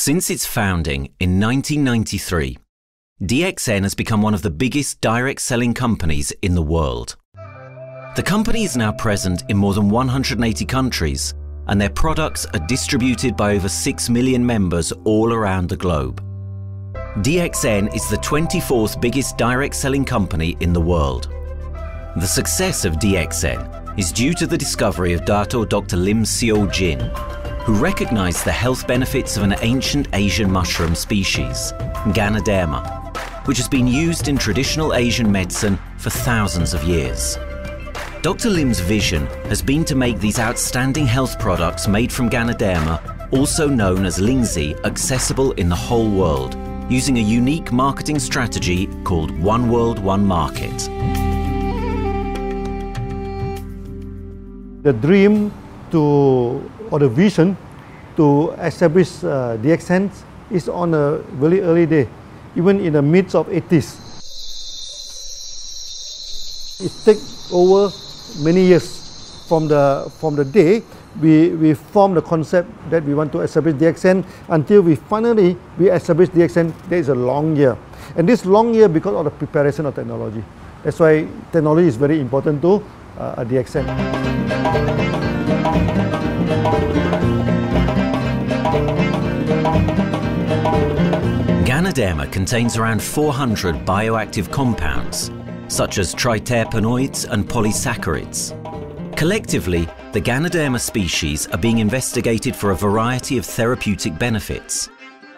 Since its founding in 1993, DXN has become one of the biggest direct selling companies in the world. The company is now present in more than 180 countries, and their products are distributed by over 6 million members all around the globe. DXN is the 24th biggest direct selling company in the world. The success of DXN is due to the discovery of Dr. Lim Seo Jin, who recognized the health benefits of an ancient Asian mushroom species, ganoderma, which has been used in traditional Asian medicine for thousands of years. Dr. Lim's vision has been to make these outstanding health products made from ganoderma, also known as Lingzi, accessible in the whole world, using a unique marketing strategy called One World, One Market. The dream or the vision to establish DXN is on a very early day, even in the midst of 80s. It takes over many years from the day we formed the concept that we want to establish DXN until we finally establish DXN. There is a long year, and this long year because of the preparation of technology. That's why technology is very important to DXN. Ganoderma contains around 400 bioactive compounds, such as triterpenoids and polysaccharids. Collectively, the Ganoderma species are being investigated for a variety of therapeutic benefits: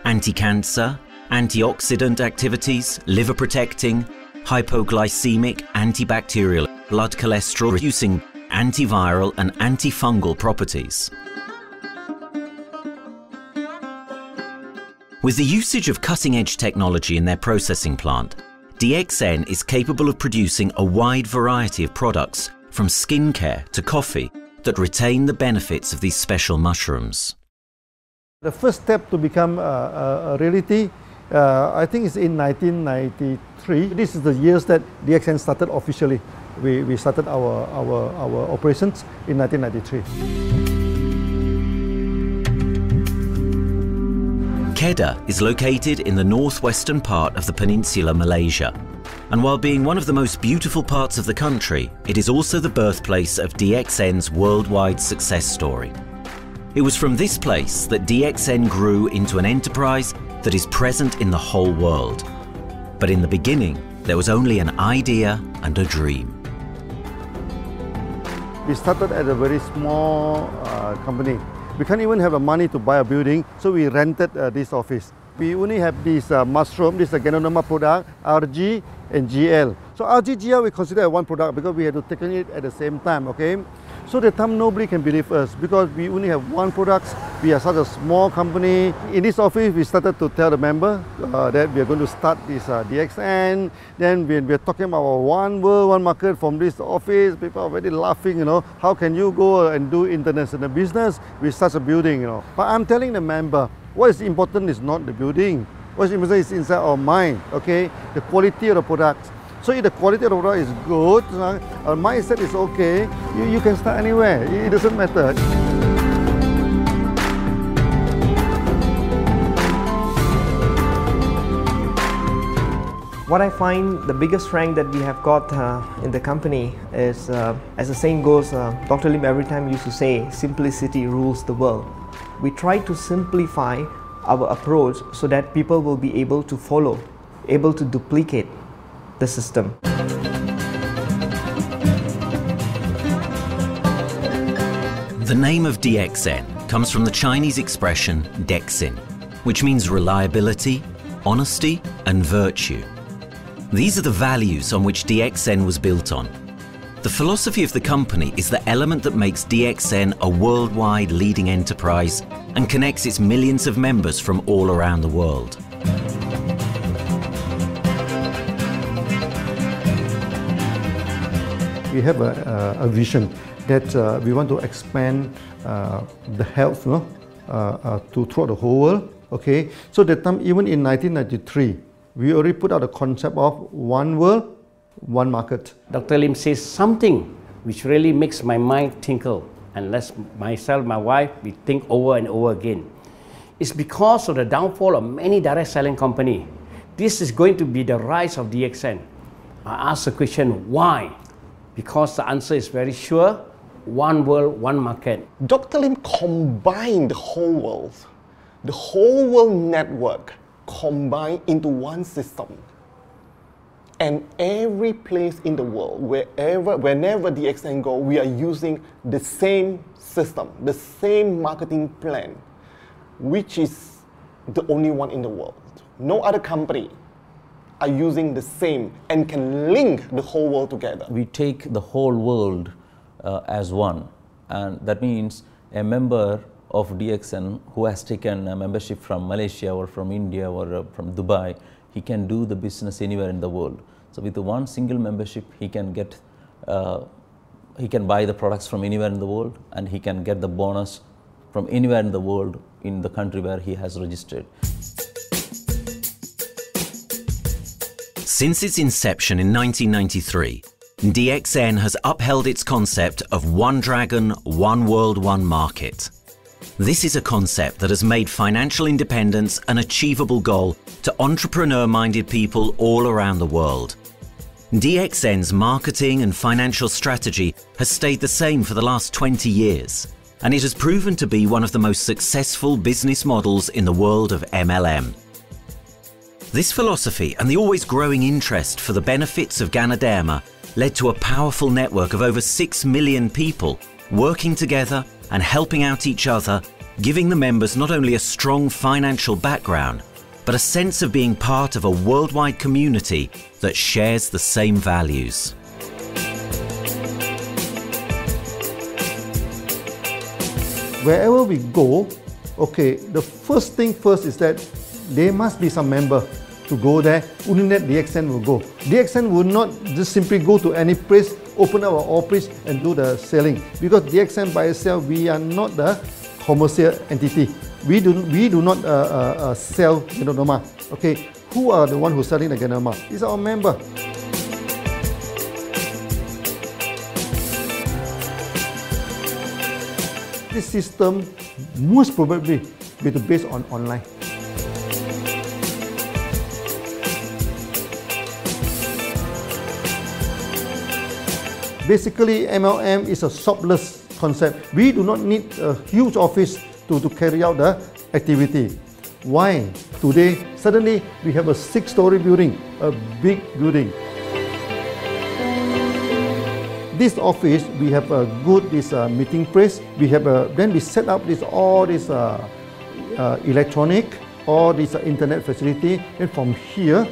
anti-cancer, antioxidant activities, liver protecting, hypoglycemic, antibacterial, blood cholesterol reducing, antiviral and antifungal properties. With the usage of cutting-edge technology in their processing plant, DXN is capable of producing a wide variety of products, from skincare to coffee, that retain the benefits of these special mushrooms. The first step to become a reality, I think, is in 1993. This is the years that DXN started officially. We started our operations in 1993. Kedah is located in the northwestern part of the peninsula Malaysia, and while being one of the most beautiful parts of the country, it is also the birthplace of DXN's worldwide success story. It was from this place that DXN grew into an enterprise that is present in the whole world. But in the beginning, there was only an idea and a dream. We started at a very small company. We can't even have the money to buy a building, so we rented this office. We only have this mushroom, this ganoderma product, RG and GL. So RG, GL we consider one product because we had to take it at the same time, okay? So the time nobody can believe us because we only have one product. We are such a small company. In this office, we started to tell the member that we are going to start this DXN. Then we are talking about one world, one market from this office. People are very laughing, you know. How can you go and do international business with such a building, you know? But I'm telling the member, what is important is not the building. What is important is inside our mind, okay? The quality of the product. So if the quality of the product is good, our mindset is okay, you can start anywhere. It doesn't matter. What I find the biggest strength that we have got in the company is, as the saying goes, Dr. Lim every time used to say, simplicity rules the world. We try to simplify our approach so that people will be able to follow, able to duplicate the system. The name of DXN comes from the Chinese expression Dexin, which means reliability, honesty and virtue. These are the values on which DXN was built on. The philosophy of the company is the element that makes DXN a worldwide leading enterprise and connects its millions of members from all around the world. We have a vision that we want to expand the health to throughout the whole world. Okay, so that time, even in 1993, we already put out the concept of one world, one market. Dr. Lim says something which really makes my mind tinkle, and lets myself, my wife, we think over and over again. It's because of the downfall of many direct selling companies. This is going to be the rise of DXN. I ask the question, why? Because the answer is very sure, one world, one market. Dr. Lim combined the whole world network combined into one system. And every place in the world, whenever DXN go, we are using the same system, the same marketing plan, which is the only one in the world. No other company are using the same and can link the whole world together. We take the whole world as one, and that means a member of DXN who has taken a membership from Malaysia or from India or from Dubai, he can do the business anywhere in the world. So with one single membership, he can get, he can buy the products from anywhere in the world, and he can get the bonus from anywhere in the world in the country where he has registered. Since its inception in 1993, DXN has upheld its concept of one dragon, one world, one market. This is a concept that has made financial independence an achievable goal to entrepreneur-minded people all around the world. DXN's marketing and financial strategy has stayed the same for the last 20 years, and it has proven to be one of the most successful business models in the world of MLM. This philosophy and the always growing interest for the benefits of ganoderma led to a powerful network of over 6 million people working together and helping out each other, giving the members not only a strong financial background, but a sense of being part of a worldwide community that shares the same values. Wherever we go, okay, the first thing first is that there must be some member to go there. Only that DXN will go. DXN will not just simply go to any place, open our office and do the selling. Because DXN by itself, we are not the commercial entity. We do not sell ganoderma. Okay, who are the one who's selling the ganoderma? It's our member. This system most probably be based on online. Basically, MLM is a shopless concept. We do not need a huge office to carry out the activity. Why? Today, suddenly we have a 6-story building, a big building. This office, we have a good meeting place. We have then we set up all this electronic, all this internet facility, and from here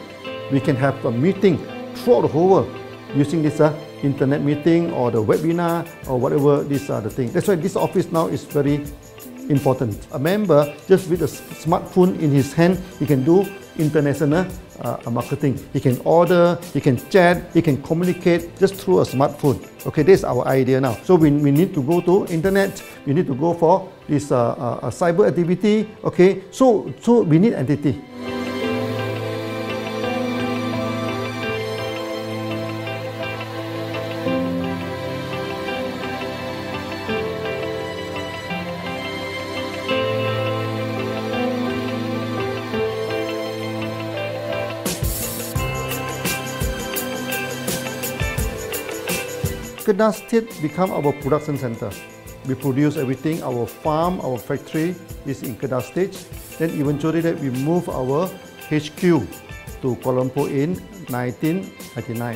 we can have a meeting throughout the whole world using this internet meeting or the webinar or whatever these are the things. That's why this office now is very important. A member, just with a smartphone in his hand, he can do international marketing. He can order, he can chat, he can communicate just through a smartphone. Okay, that's our idea now. So we need to go to internet, we need to go for this cyber activity. Okay, so we need entity. Kedah State become our production center. We produce everything. Our farm, our factory is in Kedah State. Then eventually that we move our HQ to Kuala Lumpur in 1999.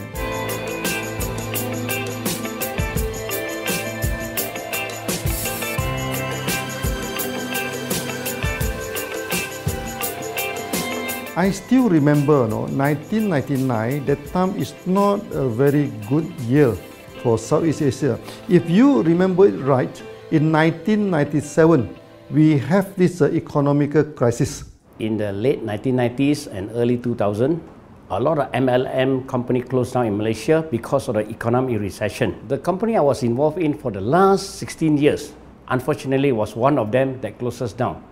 I still remember, 1999, that time is not a very good year for Southeast Asia. If you remember it right, in 1997, we have this economic crisis. In the late 1990s and early 2000, a lot of MLM company closed down in Malaysia because of the economic recession. The company I was involved in for the last 16 years, unfortunately, was one of them that closes down.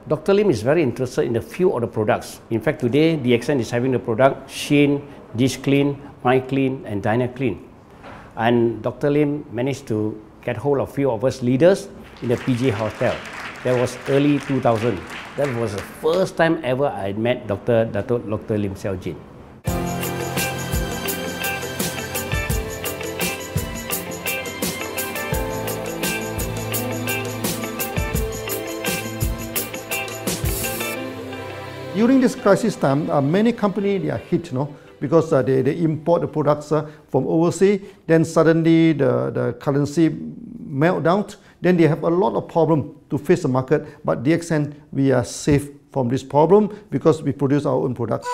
Dr. Lim is very interested in a few of the products. In fact, today, DXN is having the product Sheen, Dish Clean, My Clean, and Diner Clean. And Dr. Lim managed to get hold of a few of us leaders in the PG Hotel. That was early 2000. That was the first time ever I met Dr. Lim Xiaojin. During this crisis time, many companies are hit, because they import the products from overseas. Then suddenly the currency melt down. Then they have a lot of problem to face the market. But DXN, we are safe from this problem because we produce our own products.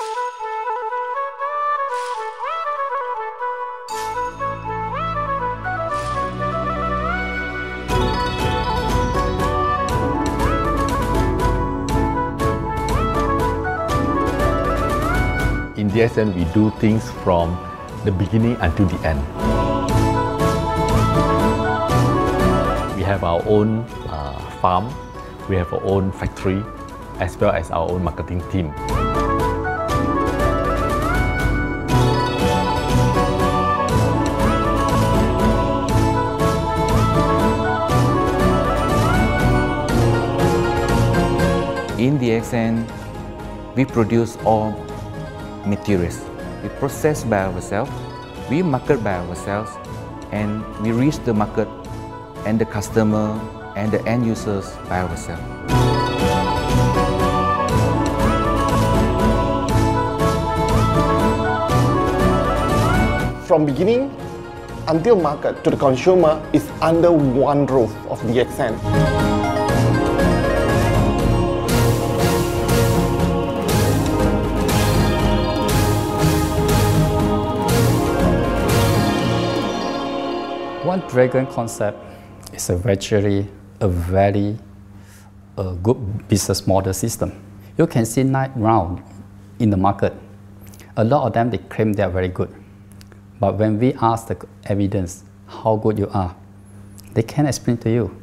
In DXN, we do things from the beginning until the end. We have our own farm, we have our own factory, as well as our own marketing team. In DXN, we produce all materials. We process by ourselves, we market by ourselves, and we reach the market and the customer and the end users by ourselves. From beginning until market to the consumer is under one roof of DXN. One dragon concept is very good business model system. You can see now in the market, a lot of them they claim they are very good. But when we ask the evidence how good you are, they can't explain to you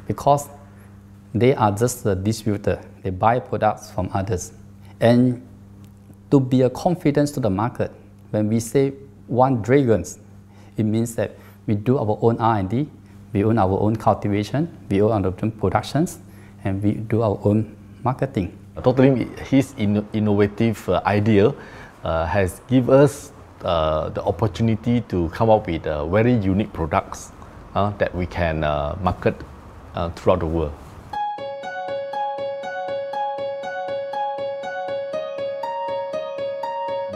because they are just a distributor. They buy products from others. And to be a confidence to the market, when we say one dragon, it means that we do our own R&D, we own our own cultivation, we own our own productions, and we do our own marketing. Dr. Lim, his innovative idea has given us the opportunity to come up with very unique products that we can market throughout the world.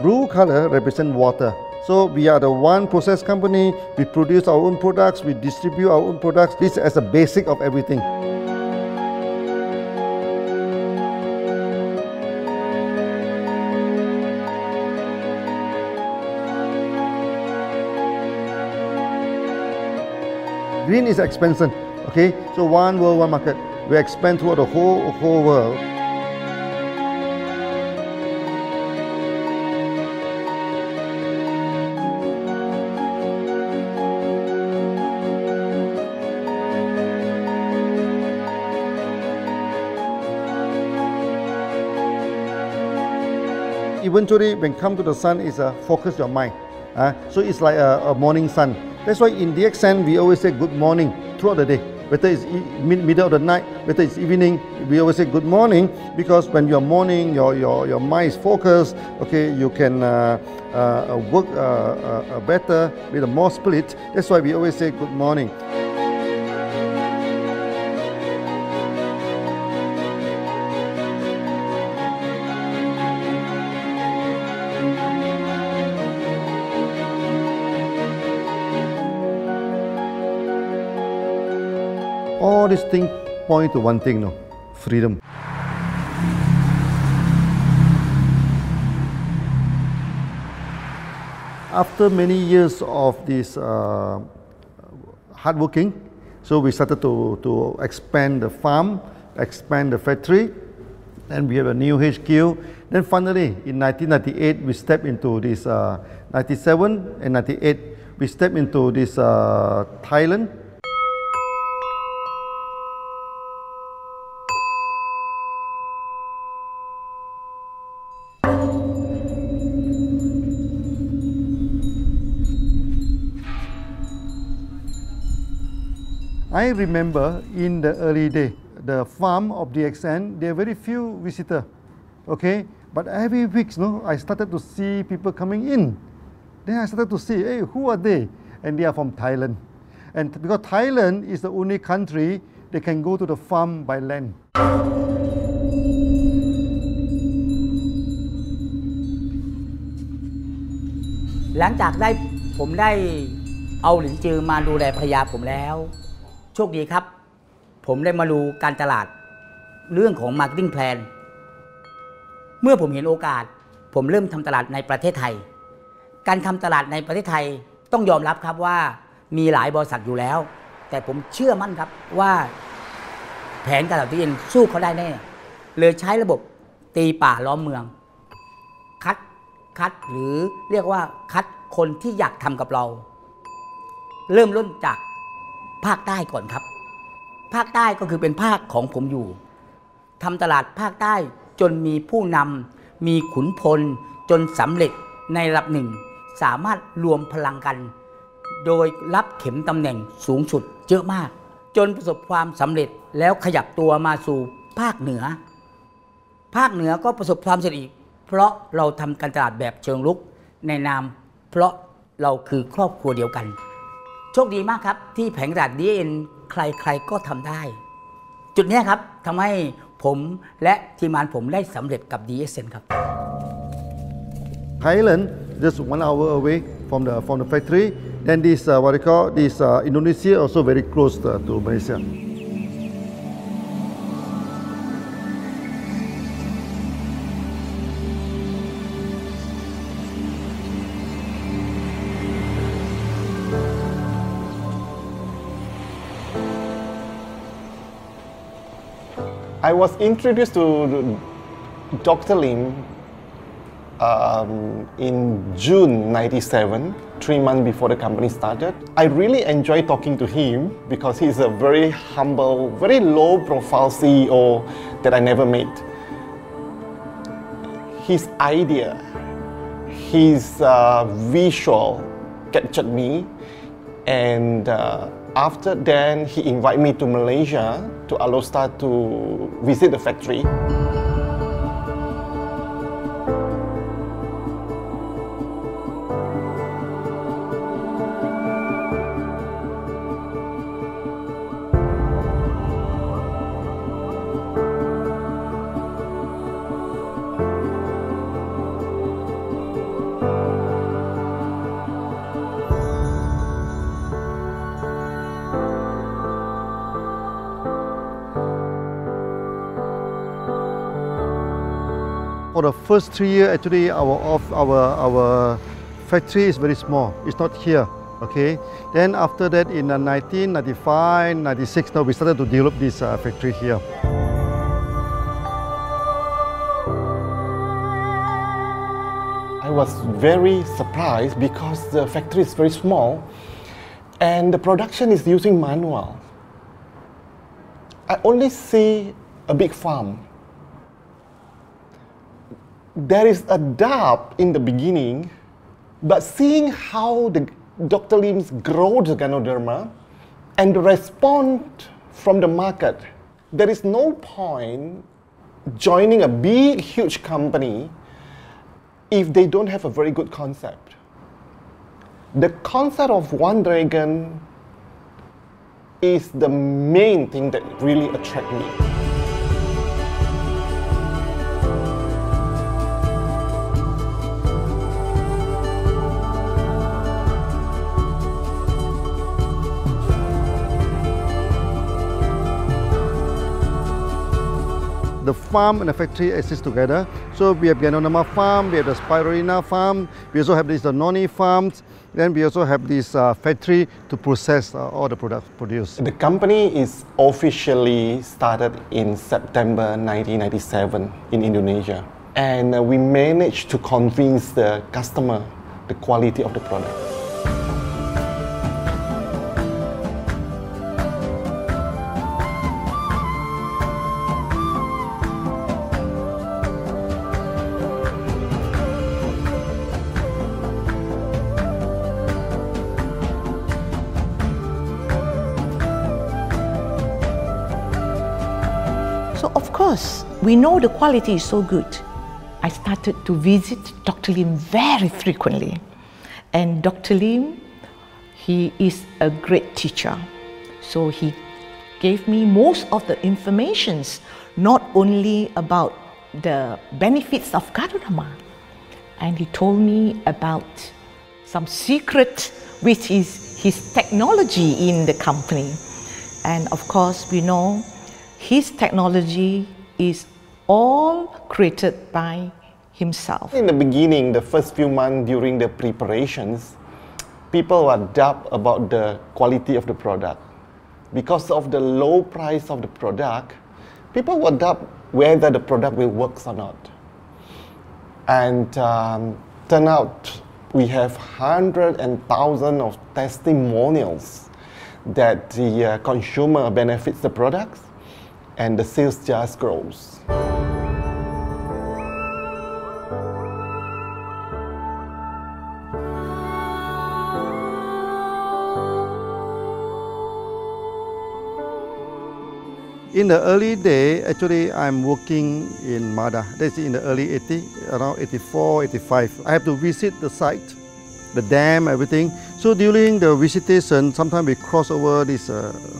Blue color represents water. So we are the one process company, we produce our own products, we distribute our own products. This is the basic of everything. Green is expansion, okay? So one world, one market. We expand throughout the whole world. Eventually, when come to the sun, is focus your mind. So it's like a morning sun. That's why in DXN, we always say good morning throughout the day. Whether it's middle of the night, whether it's evening, we always say good morning because when you're morning, your mind is focused. Okay, you can work better with a more spirit. That's why we always say good morning. All these things point to one thing, freedom. After many years of this hard working, so we started to expand the farm, expand the factory, and we have a new HQ. Then finally, in 1998, we stepped into this, 97 and 98, we stepped into this Thailand. I remember in the early day, the farm of DXN, there are very few visitors, okay? But every week, I started to see people coming in. Then I started to see, hey, who are they? And they are from Thailand. And because Thailand is the only country they can go to the farm by land. หลังจากผมได้เอาหลินจือมาดูแลภรรยาผมแล้วโชคดีครับ ผมได้มาดูการตลาดเรื่องของ Marketing Plan เมื่อผมเห็นโอกาสผมเริ่มทำตลาดในประเทศไทยการทำตลาดในประเทศไทยต้องยอมรับครับว่ามีหลายบริษัทอยู่แล้วแต่ผมเชื่อมั่นครับว่าแผนการตลาดที่เอ็นสู้เขาได้แน่เลยใช้ระบบตีป่าล้อมเมืองคัดหรือเรียกว่าคัดคนที่อยากทำกับเราเริ่มต้นจากภาคใต้ก่อนครับภาคใต้ก็คือเป็นภาคของผมอยู่ทำตลาดภาคใต้จนมีผู้นำมีขุนพลจนสำเร็จในระดับหนึ่งสามารถรวมพลังกันโดยรับเข็มตำแหน่งสูงสุดเยอะมากจนประสบความสำเร็จแล้วขยับตัวมาสู่ภาคเหนือก็ประสบความสำเร็จอีกเพราะเราทำการตลาดแบบเชิงรุกในนามเพราะเราคือครอบครัวเดียวกันโชคดีมากครับที่แผงตลาด DXN ใครๆก็ทำได้จุดนี้ครับทำให้ผมและทีมงานผมได้สำเร็จกับ DXN ครับ Thailand just 1 hour away from the factory. Then this what they call this Indonesia also very close to Malaysia. I was introduced to Dr. Lim in June '97, 3 months before the company started. I really enjoyed talking to him because he's a very humble, very low-profile CEO that I never met. His idea, his visual captured me, and after then he invited me to Malaysia to Alostar to visit the factory. For the first 3 years, actually, our factory is very small. It's not here, okay? Then after that, in 1995, 96, now we started to develop this factory here. I was very surprised because the factory is very small and the production is using manual. I only see a big farm. There is a doubt in the beginning, but seeing how Dr. Lim's grow the ganoderma and the response from the market, there is no point joining a big, huge company if they don't have a very good concept. The concept of One Dragon is the main thing that really attracts me. The farm and the factory exist together. So we have ganoderma farm, we have the spirulina farm, we also have the noni farms, then we also have this factory to process all the products produced. The company is officially started in September 1997 in Indonesia. And we managed to convince the customer the quality of the product. because we know the quality is so good, I started to visit Dr. Lim very frequently. And Dr. Lim, he is a great teacher. So he gave me most of the informations, not only about the benefits of ganoderma, and he told me about some secret, which is his technology in the company. And of course, we know his technology is all created by himself. In the beginning, the first few months during the preparations, people were doubt about the quality of the product. Because of the low price of the product, people were doubt whether the product will work or not. And turn out we have hundreds and thousands of testimonials that the consumer benefits the products and the sales just grows. In the early day, actually, I'm working in Mada. That's in the early 80s, around 84, 85. I have to visit the site, the dam, everything. So during the visitation, sometimes we cross over this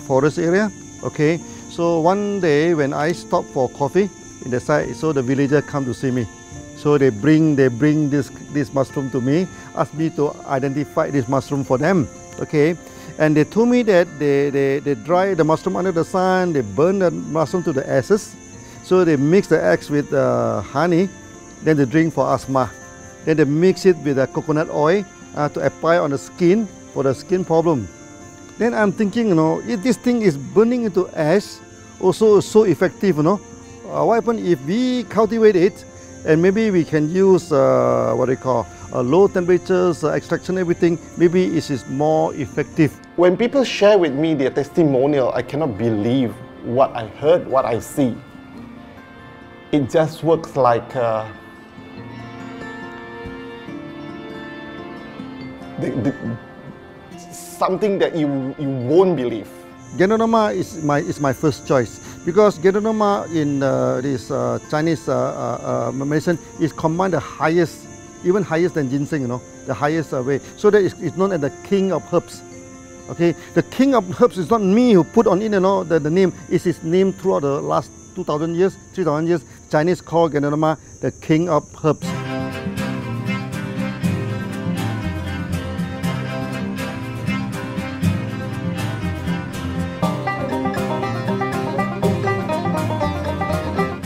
forest area. Okay. So one day when I stop for coffee in the site, so the villagers come to see me. So they bring this mushroom to me, ask me to identify this mushroom for them. Okay. And they told me that they dry the mushroom under the sun, they burn the mushroom to the ashes. So they mix the eggs with honey, then they drink for asthma. Then they mix it with coconut oil to apply on the skin for the skin problem. Then I'm thinking, you know, if this thing is burning into ash, also so effective, you know, what happens if we cultivate it and maybe we can use what they call low temperatures, extraction, everything, maybe it is more effective. When people share with me their testimonial, I cannot believe what I heard, what I see. It just works like something that you won't believe. Ganoderma is my first choice because ganoderma in this Chinese medicine is combined the highest, even higher than ginseng, you know, the highest way. So that it's known as the king of herbs. Okay, the king of herbs is not me who put on it, you know, the name. It's his name throughout the last 2,000 years, 3,000 years. Chinese call ganoderma the king of herbs.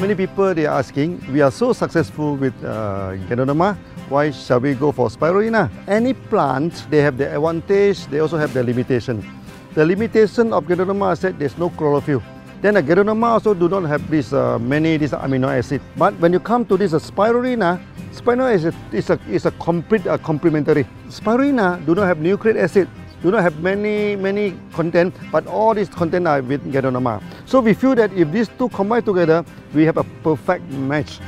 Many people they are asking, we are so successful with ganoderma, why shall we go for spirulina? Any plant, they have their advantage, they also have their limitation. The limitation of ganoderma is that there's no chlorophyll. Then the ganoderma also do not have this this amino acid. But when you come to this spirulina, spirulina is a complete complementary. Spirulina do not have nucleic acid, do not have many content, but all these content are with ganoderma. So we feel that if these two combine together, we have a perfect match.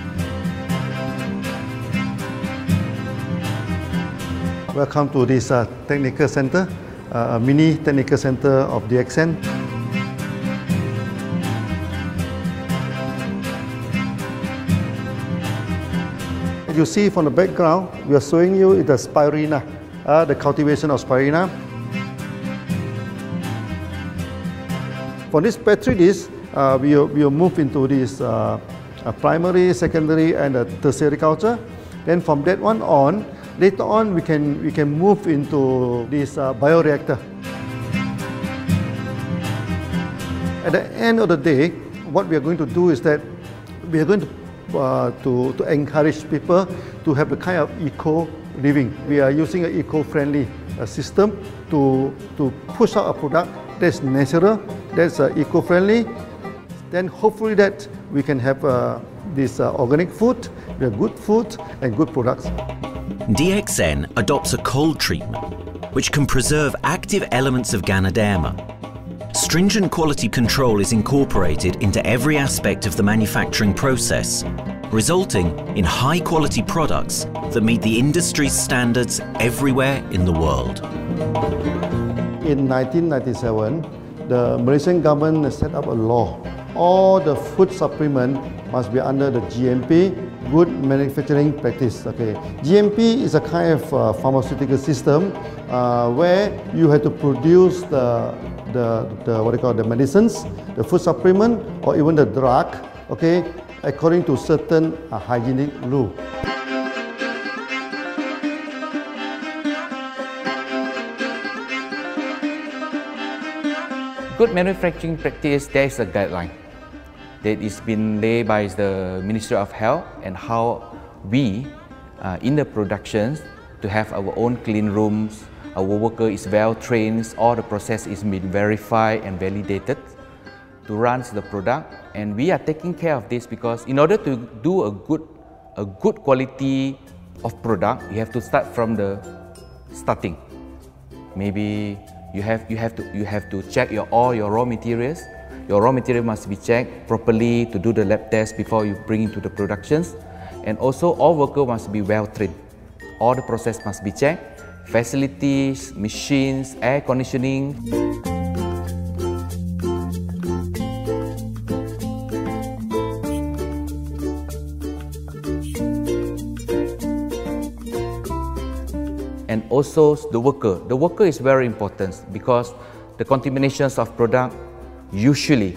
Welcome to this technical center, a mini technical center of DXN. As you see from the background, we are showing you the spirulina, the cultivation of spirulina. For this petri dish, we will move into this primary, secondary, and tertiary culture. Then from that one on, later on we can move into this bioreactor. At the end of the day, what we are going to do is that we are going to encourage people to have the kind of eco living. We are using an eco-friendly system to push out a product that's natural, that's eco-friendly. Then hopefully that we can have this organic food, good food and good products. DXN adopts a cold treatment which can preserve active elements of ganoderma. Stringent quality control is incorporated into every aspect of the manufacturing process, resulting in high-quality products that meet the industry's standards everywhere in the world. In 1997, the Malaysian government set up a law all the food supplement must be under the GMP, good manufacturing practice. Okay, GMP is a kind of pharmaceutical system where you have to produce the what they call the medicines, the food supplement, or even the drug. Okay, according to certain hygienic rule. Good manufacturing practice, there is a guideline that is been laid by the Ministry of Health, and how we in the productions to have our own clean rooms, our worker is well trained, all the process is been verified and validated to run the product, and we are taking care of this because in order to do a good quality of product, you have to start from the starting. Maybe you have to check all your raw materials. Your raw material must be checked properly to do the lab test before you bring into the productions. And also all workers must be well trained. All the process must be checked. Facilities, machines, air conditioning. And also the worker. The worker is very important because the contaminations of product usually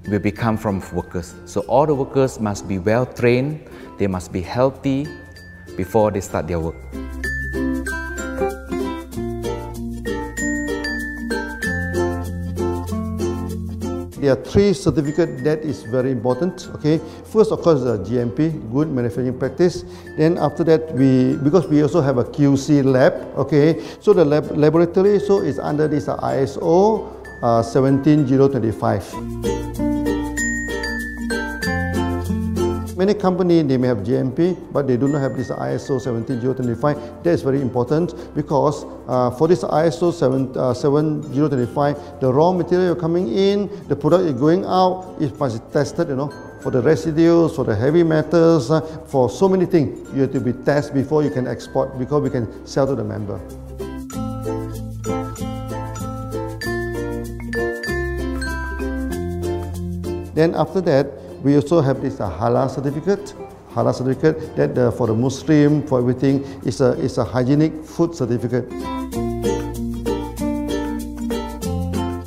will become from workers. So all the workers must be well trained, they must be healthy before they start their work. There are 3 certificates that is very important. Okay, first of course the GMP, good manufacturing practice. Then after that because we also have a QC lab. Okay, so the laboratory so is under this ISO 17025. Many companies they may have GMP, but they do not have this ISO 17025. That is very important because for this ISO 17025, the raw material coming in, the product is going out, it must be tested, for the residues, for the heavy metals, for so many things. You have to be tested before you can export, because we can sell to the member. Then after that, we also have this halal certificate. Halal certificate that for the Muslim, for everything, is a hygienic food certificate.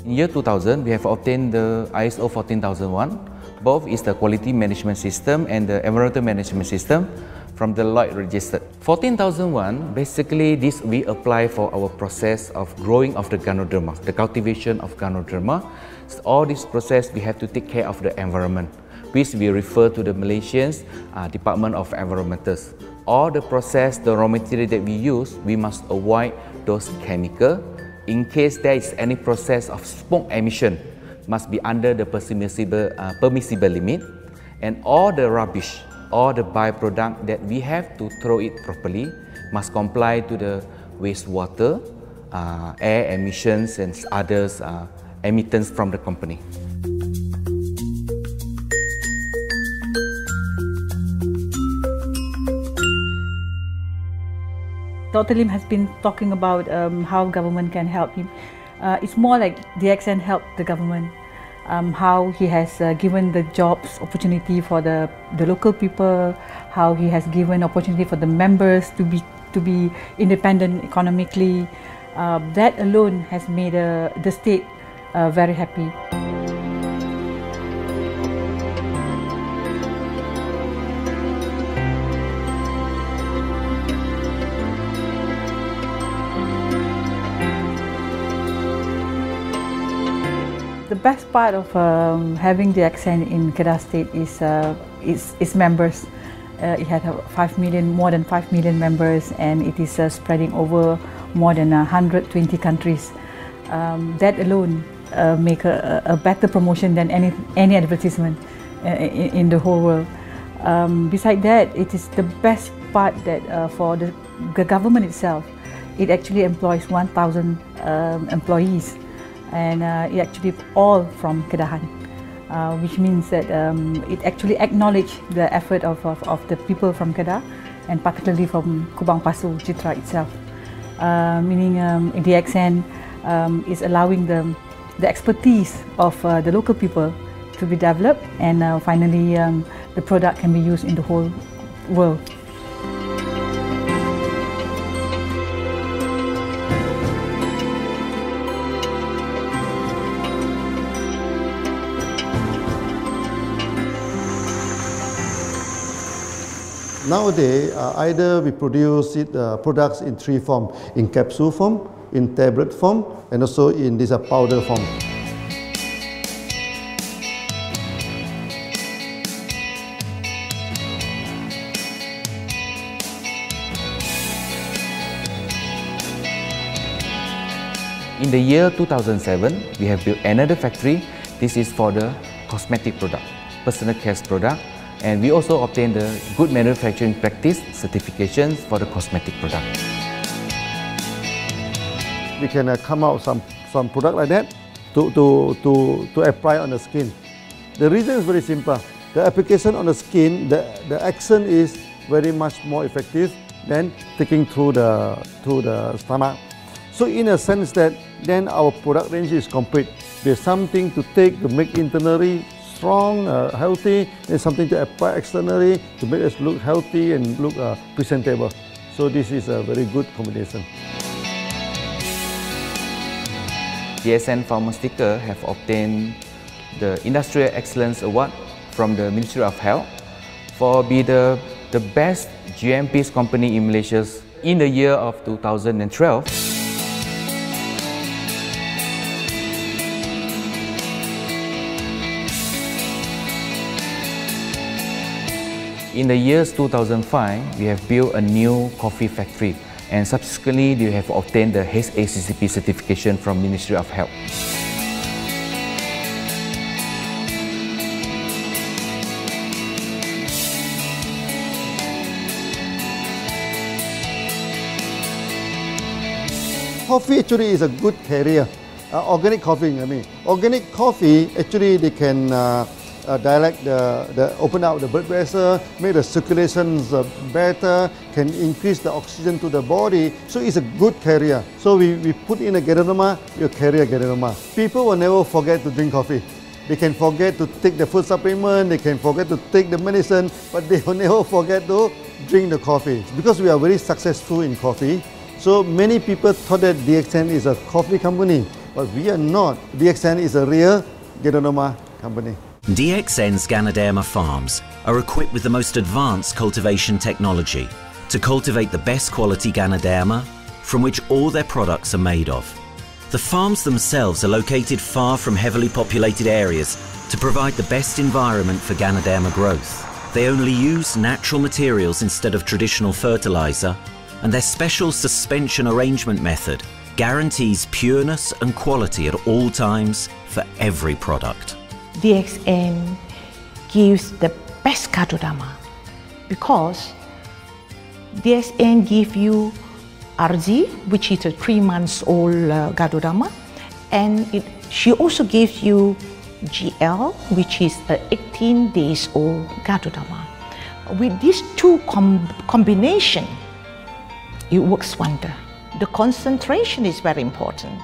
In year 2000, we have obtained the ISO 14001. Both is the quality management system and the environmental management system from the Lloyd registered. 14001, basically this we apply for our process of growing of the ganoderma, the cultivation of ganoderma. So all this process we have to take care of the environment, which we refer to the Malaysians Department of Environmentals. All the process, the raw material that we use, we must avoid those chemicals. In case there is any process of smoke emission, must be under the permissible limit, and all the rubbish, all the byproduct that we have to throw it properly must comply to the wastewater, air emissions and others emittance from the company. Dr. Lim has been talking about how government can help him. It's more like DXN helped the government, how he has given the jobs opportunity for the local people, how he has given opportunity for the members to be independent economically. That alone has made the state very happy. The best part of having the DXN in Kedah State is its members. It had more than 5 million members, and it is spreading over more than 120 countries. That alone make a better promotion than any advertisement in the whole world. Besides that, it is the best part that for the government itself, it actually employs 1,000 employees. And it actually all from Kedahan, which means that it actually acknowledges the effort of the people from Kedah, and particularly from Kubang Pasu Citra itself. Meaning DXN is allowing the expertise of the local people to be developed, and finally the product can be used in the whole world. Nowadays, either we produce products in three forms: in capsule form, in tablet form, and also in this powder form. In the year 2007, we have built another factory. This is for the cosmetic product, personal care product, and we also obtained the good manufacturing practice certifications for the cosmetic product. We can come out some product like that to apply on the skin. The reason is very simple. The application on the skin, the action is very much more effective than taking through the stomach. So in a sense that then our product range is complete. There's something to take to make internally strong, healthy, and something to apply externally to make us look healthy and look presentable. So this is a very good combination. DXN Pharmaceutical have obtained the Industrial Excellence Award from the Ministry of Health for being the best GMP company in Malaysia in the year of 2012. In the years 2005, we have built a new coffee factory, and subsequently we have obtained the HACCP certification from Ministry of Health. Coffee actually is a good carrier. Organic coffee, I mean. Organic coffee, actually they can dilate open out the blood vessel, make the circulations better, can increase the oxygen to the body. So it's a good carrier. So we put in a ganoderma, you carry a ganoderma. People will never forget to drink coffee. They can forget to take the food supplement, they can forget to take the medicine, but they will never forget to drink the coffee. Because we are very successful in coffee, so many people thought that DXN is a coffee company, but we are not. DXN is a real ganoderma company. DXN's Ganoderma farms are equipped with the most advanced cultivation technology to cultivate the best quality Ganoderma from which all their products are made of. The farms themselves are located far from heavily populated areas to provide the best environment for Ganoderma growth. They only use natural materials instead of traditional fertilizer, and their special suspension arrangement method guarantees pureness and quality at all times for every product. DXN gives the best Ganoderma because DXN gives you RZ, which is a 3-month-old Ganoderma, and she also gives you GL, which is a 18-days-old Ganoderma. With these two combination, it works wonder. The concentration is very important.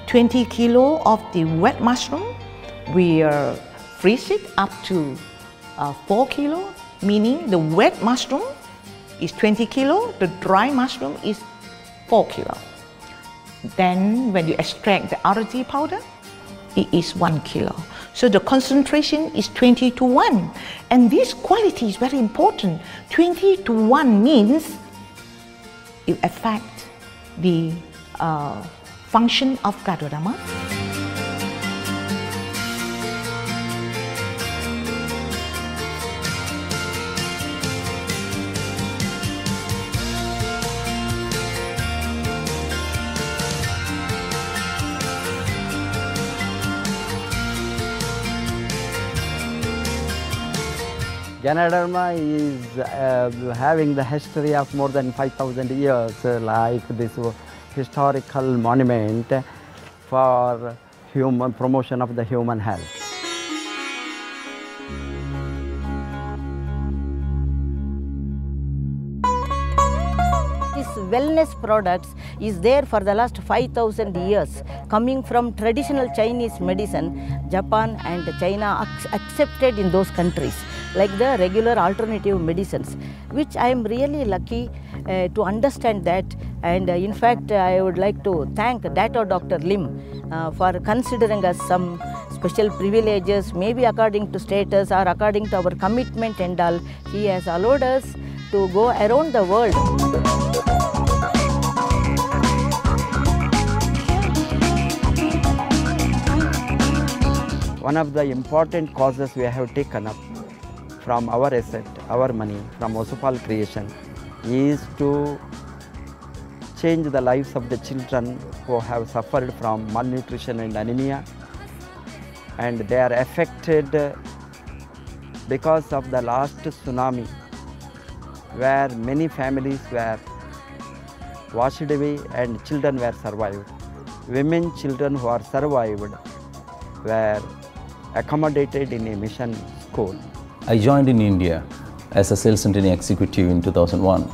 20 kilo of the wet mushroom, we freeze it up to 4 kilo, meaning the wet mushroom is 20 kilo, the dry mushroom is 4 kilo. Then when you extract the RZ powder, it is 1 kilo. So the concentration is 20:1. And this quality is very important. 20:1 means it affects the function of Ganoderma. Ganoderma is having the history of more than 5,000 years, like this historical monument for human promotion of the human health. This wellness products is there for the last 5,000 years, coming from traditional Chinese medicine. Japan and China accepted in those countries, like the regular alternative medicines, which I am really lucky to understand that. And in fact, I would like to thank Dr. Lim for considering us some special privileges, maybe according to status or according to our commitment and all. He has allowed us to go around the world. One of the important causes we have taken up from our asset, our money, from Osopal creation, is to change the lives of the children who have suffered from malnutrition and anemia, and they are affected because of the last tsunami, where many families were washed away and children were survived. Women, children who are survived were accommodated in a mission school. I joined in India as a sales and training executive in 2001.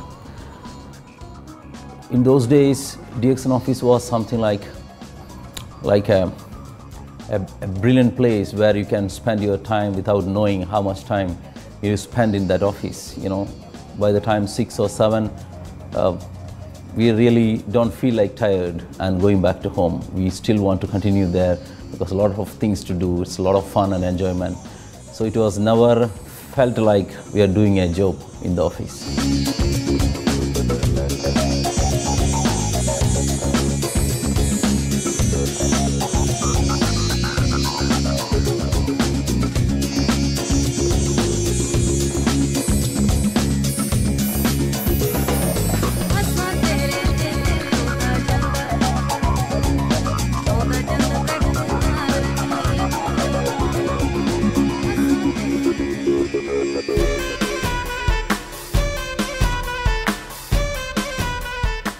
In those days, DXN office was something like a brilliant place where you can spend your time without knowing how much time you spend in that office. You know, by the time 6 or 7, we really don't feel like tired and going back to home. We still want to continue there because a lot of things to do. It's a lot of fun and enjoyment. So it was never felt like we are doing a job in the office.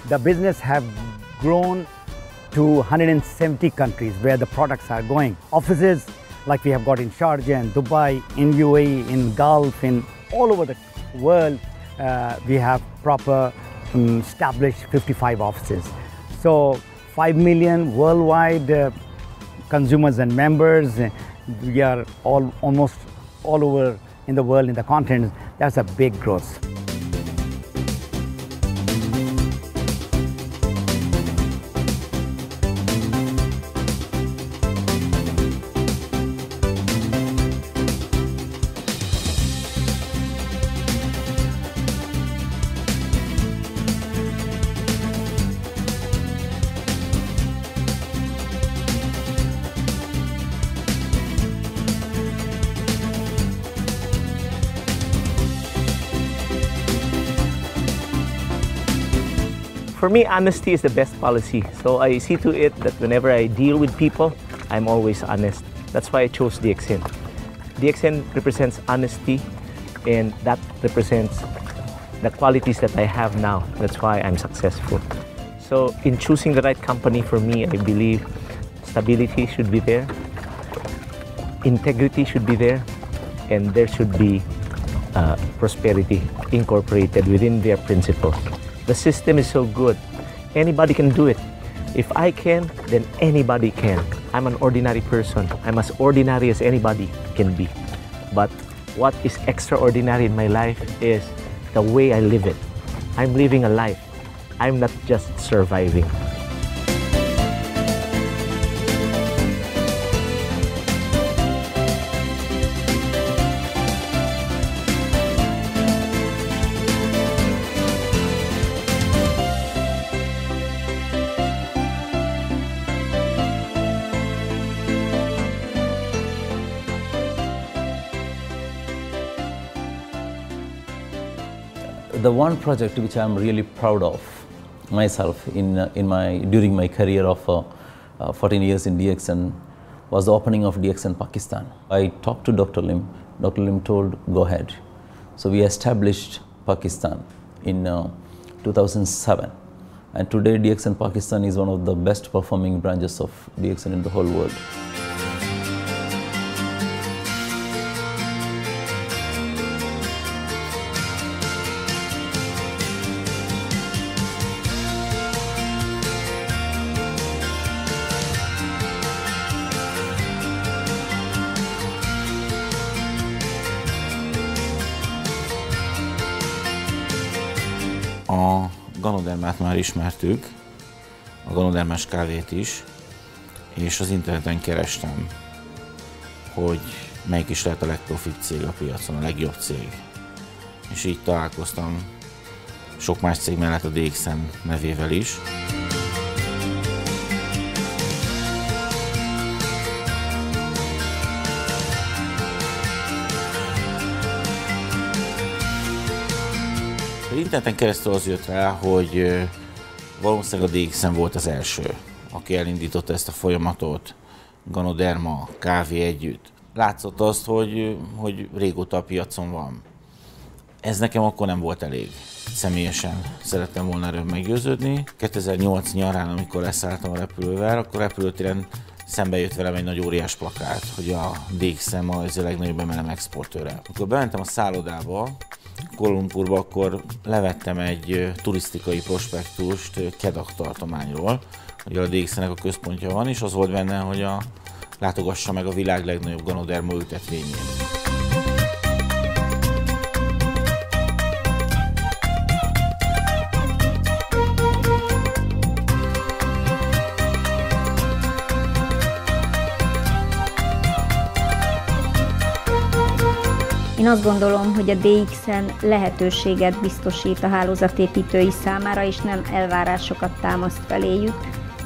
The business have grown to 170 countries where the products are going. Offices like we have got in Sharjah and Dubai, in UAE, in Gulf, in all over the world, we have proper established 55 offices. So 5 million worldwide consumers and members. We are almost all over in the world, in the continent. That's a big growth. For me, honesty is the best policy. So I see to it that whenever I deal with people, I'm always honest. That's why I chose DXN. DXN represents honesty, and that represents the qualities that I have now. That's why I'm successful. So in choosing the right company for me, I believe stability should be there, integrity should be there, and there should be prosperity incorporated within their principle. The system is so good. Anybody can do it. If I can, then anybody can. I'm an ordinary person. I'm as ordinary as anybody can be. But what is extraordinary in my life is the way I live it. I'm living a life. I'm not just surviving. The one project which I am really proud of myself during my career of 14 years in DXN was the opening of DXN Pakistan. I talked to Dr. Lim. Dr. Lim told, go ahead. So we established Pakistan in 2007. And today DXN Pakistan is one of the best performing branches of DXN in the whole world. A ganodermát már ismertük, a ganodermás kávét is, és az interneten kerestem, hogy melyik is lehet a legprofit cég a piacon, a legjobb cég. És így találkoztam sok más cég mellett a DXN nevével is. Az interneten keresztül az jött rá, hogy valószínűleg a DXN volt az első, aki elindította ezt a folyamatot, ganoderma, kávé együtt. Látszott azt, hogy régóta a piacon van. Ez nekem akkor nem volt elég. Személyesen szerettem volna erről meggyőződni. 2008 nyarán, amikor leszálltam a repülővel, akkor repülőtéren szembe jött velem egy nagy óriás plakát, hogy a DXN az a legnagyobb MLM exportőre. Amikor bementem a szállodába, Kuala Lumpurba, akkor levettem egy turisztikai prospektust Kedah tartományról, hogy a DXN-nek a központja van, és az volt benne, hogy látogassa meg a világ legnagyobb ganoderma ültetvényét. Én azt gondolom, hogy a DXN lehetőséget biztosít a hálózatépítői számára, és nem elvárásokat támaszt feléjük.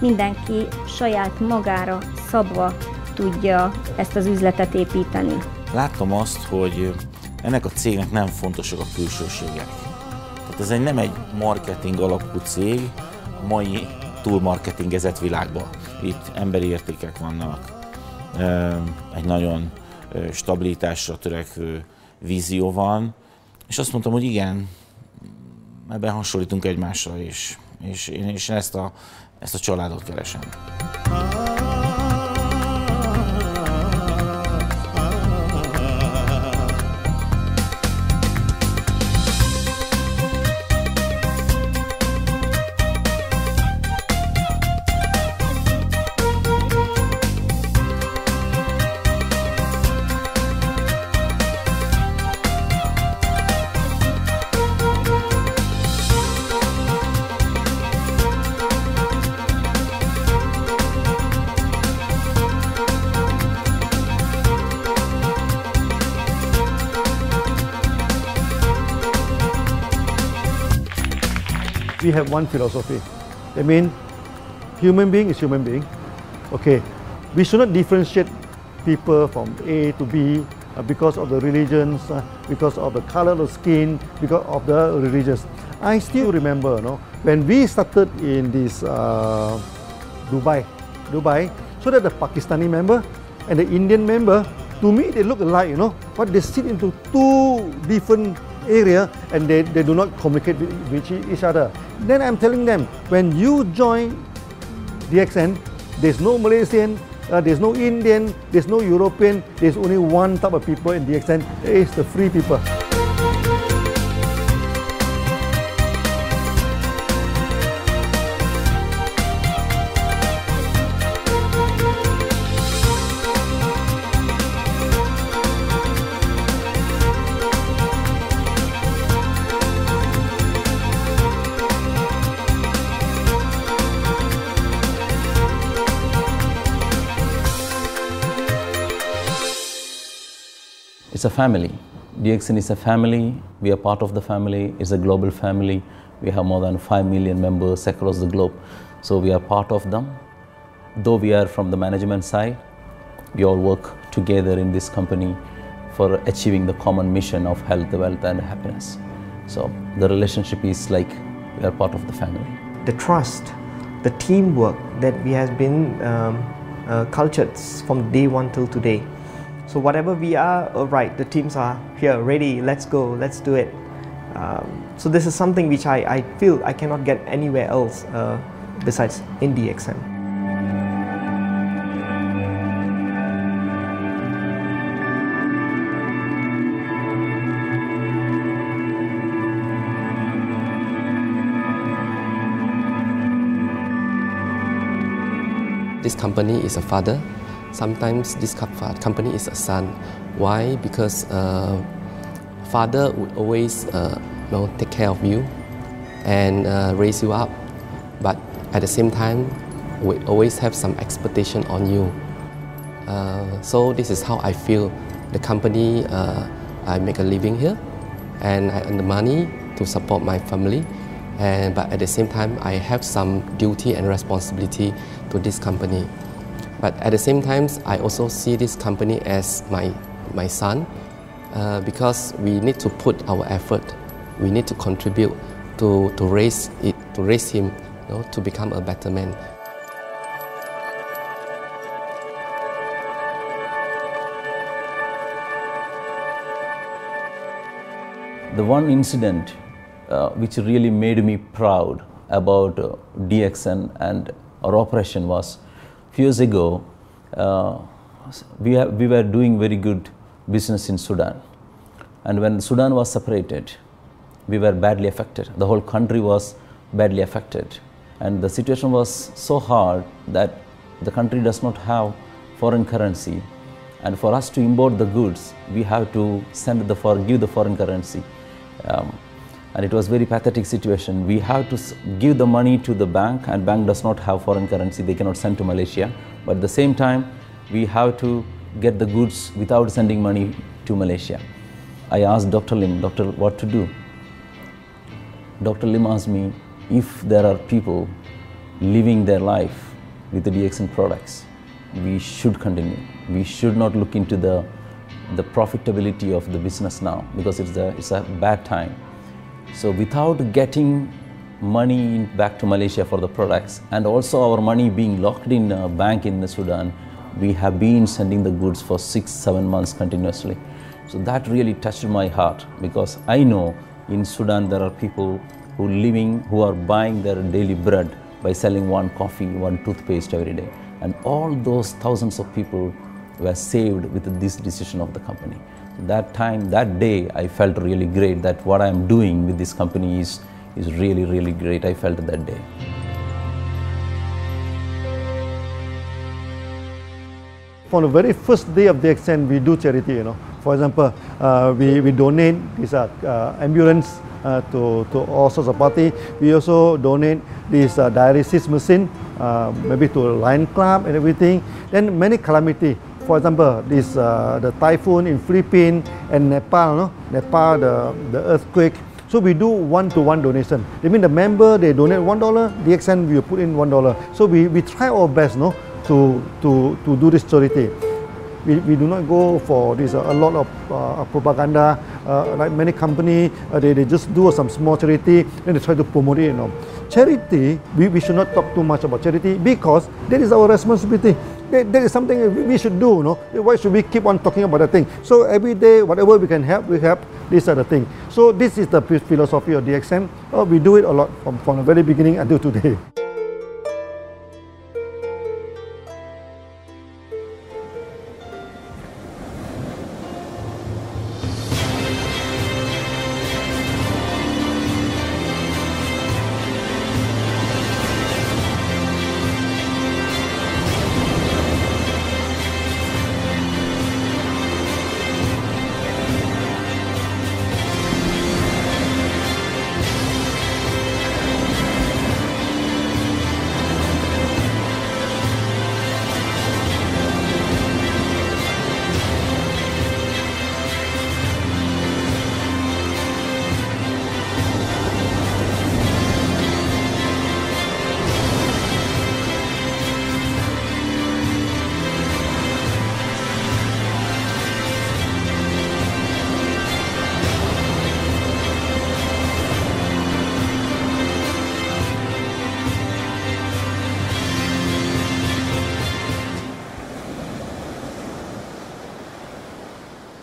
Mindenki saját magára szabva tudja ezt az üzletet építeni. Láttam azt, hogy ennek a cégnek nem fontosak a külsőségek. Tehát ez nem egy marketing alapú cég a mai túlmarketingezett világban. Itt emberi értékek vannak, egy nagyon stabilitásra törekvő vízió van, és azt mondtam, hogy igen, ebben hasonlítunk egymásra is, és én ezt a családot keresem. We have one philosophy. I mean, human being is human being. Okay, we should not differentiate people from A to B because of the religions, because of the color of skin, because of the religions. I still remember, when we started in this Dubai, so that the Pakistani member and the Indian member, to me they look alike, but they sit into two different area and they do not communicate with each other. Then I'm telling them, when you join DXN, there's no Malaysian, there's no Indian, there's no European, there's only one type of people in DXN, it's the free people. It's a family. DXN is a family. We are part of the family. It's a global family. We have more than 5 million members across the globe. So we are part of them. Though we are from the management side, we all work together in this company for achieving the common mission of health, wealth and happiness. So the relationship is like we are part of the family. The trust, the teamwork that we has been cultured from day one till today. So whatever we are, right, the teams are here, ready, let's go, let's do it. So this is something which I feel I cannot get anywhere else besides in DXN. This company is a father. Sometimes this company is a son. Why? Because father would always take care of you, and raise you up. But at the same time, we always have some expectation on you. So this is how I feel. The company, I make a living here, and I earn the money to support my family. But at the same time, I have some duty and responsibility to this company. But at the same time, I also see this company as my son, because we need to put our effort. We need to contribute to raise him, to become a better man. The one incident which really made me proud about DXN and our operation was a few years ago. We were doing very good business in Sudan, and when Sudan was separated, we were badly affected. The whole country was badly affected, and the situation was so hard that the country does not have foreign currency, and for us to import the goods, we have to give the foreign currency. And it was very pathetic situation. We have to give the money to the bank, and bank does not have foreign currency. They cannot send to Malaysia. But at the same time, we have to get the goods without sending money to Malaysia. I asked Dr. Lim, doctor, what to do? Dr. Lim asked me if there are people living their life with the DXN products, we should continue. We should not look into the profitability of the business now, because it's a bad time. So without getting money back to Malaysia for the products, and also our money being locked in a bank in the Sudan, we have been sending the goods for 6-7 months continuously. So that really touched my heart, because I know in Sudan there are people who are buying their daily bread by selling one coffee, one toothpaste every day. And all those thousands of people were saved with this decision of the company. That time, that day, I felt really great that what I am doing with this company is really, really great. I felt that day. From the very first day of DXN, we do charity. For example, we donate this ambulance to all sorts of parties. We also donate this dialysis machine, maybe to Lion Club and everything. Then many calamity. For example, the typhoon in Philippines and Nepal, the earthquake. So we do one-to-one donation. I mean, the member, they donate $1, DXN will put in $1. So we try our best to do this charity. We do not go for this a lot of propaganda, like many companies, they just do some small charity, then they try to promote it. Charity, we should not talk too much about charity, because that is our responsibility. That is something we should do. Why should we keep on talking about that thing? So every day, whatever we can help, we help. These are the things. So this is the philosophy of DXN. We do it a lot from the very beginning until today.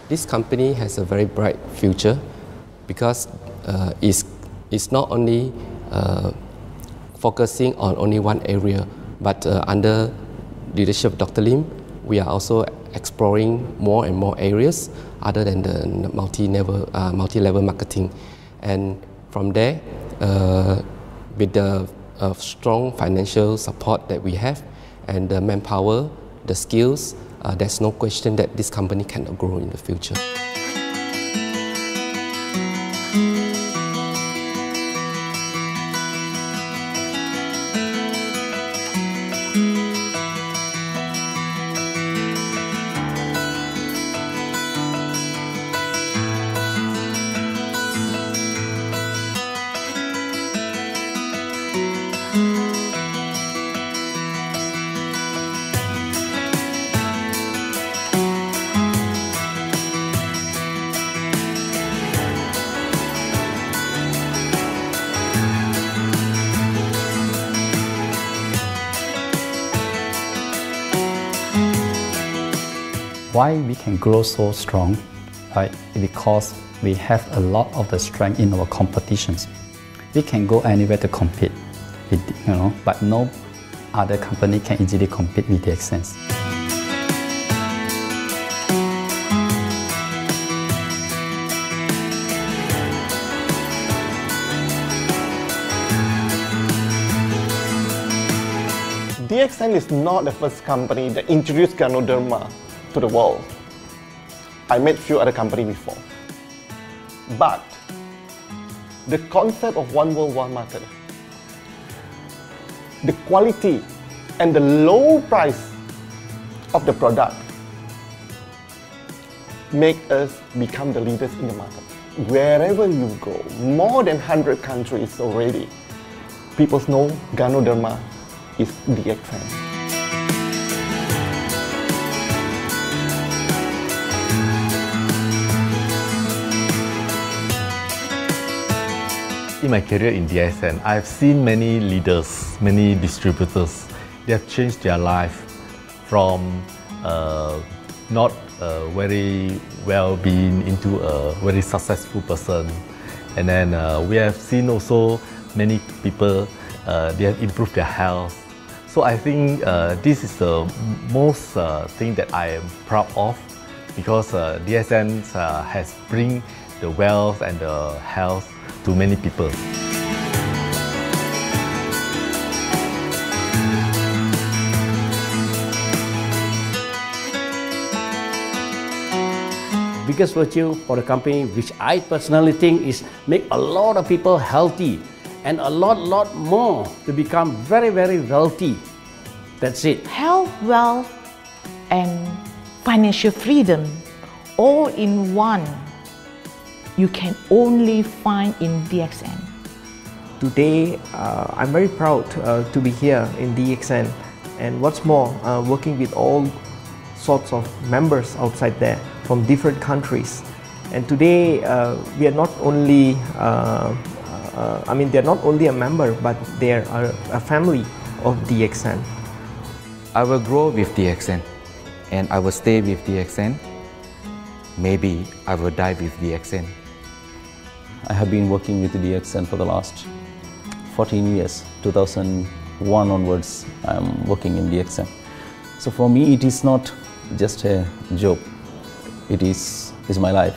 This company has a very bright future, because it's not only focusing on only one area, but under leadership of Dr. Lim, we are also exploring more and more areas other than the multi-level marketing. And from there, with the strong financial support that we have and the manpower, the skills, there's no question that this company cannot grow in the future. เ Why we can grow so strong? Right? Because we have a lot of the strength in our competitions. We can go anywhere to compete, with, but no other company can easily compete with DXN. DXN is not the first company that introduced ganoderma to the world. I met few other companies before. But the concept of one world, one market, the quality and the low price of the product make us become the leaders in the market. Wherever you go, more than 100 countries already, people know ganoderma is DXN. In my career in DXN, I've seen many leaders, many distributors. They have changed their life from not very well-being into a very successful person. And then we have seen also many people, they have improved their health. So I think this is the most thing that I am proud of, because DXN has bring the wealth and the health to many people. Biggest virtue for the company, which I personally think is make a lot of people healthy and a lot more to become very wealthy. That's it. Health, wealth, and financial freedom all in one. You can only find in DXN. Today, I'm very proud to be here in DXN, and what's more, working with all sorts of members outside there from different countries. And today, we are not only, they're not only a member, but they are a family of DXN. I will grow with DXN, and I will stay with DXN. Maybe I will die with DXN. I have been working with DXN for the last 14 years. 2001 onwards, I am working in DXN. So for me, it is not just a job. It is my life.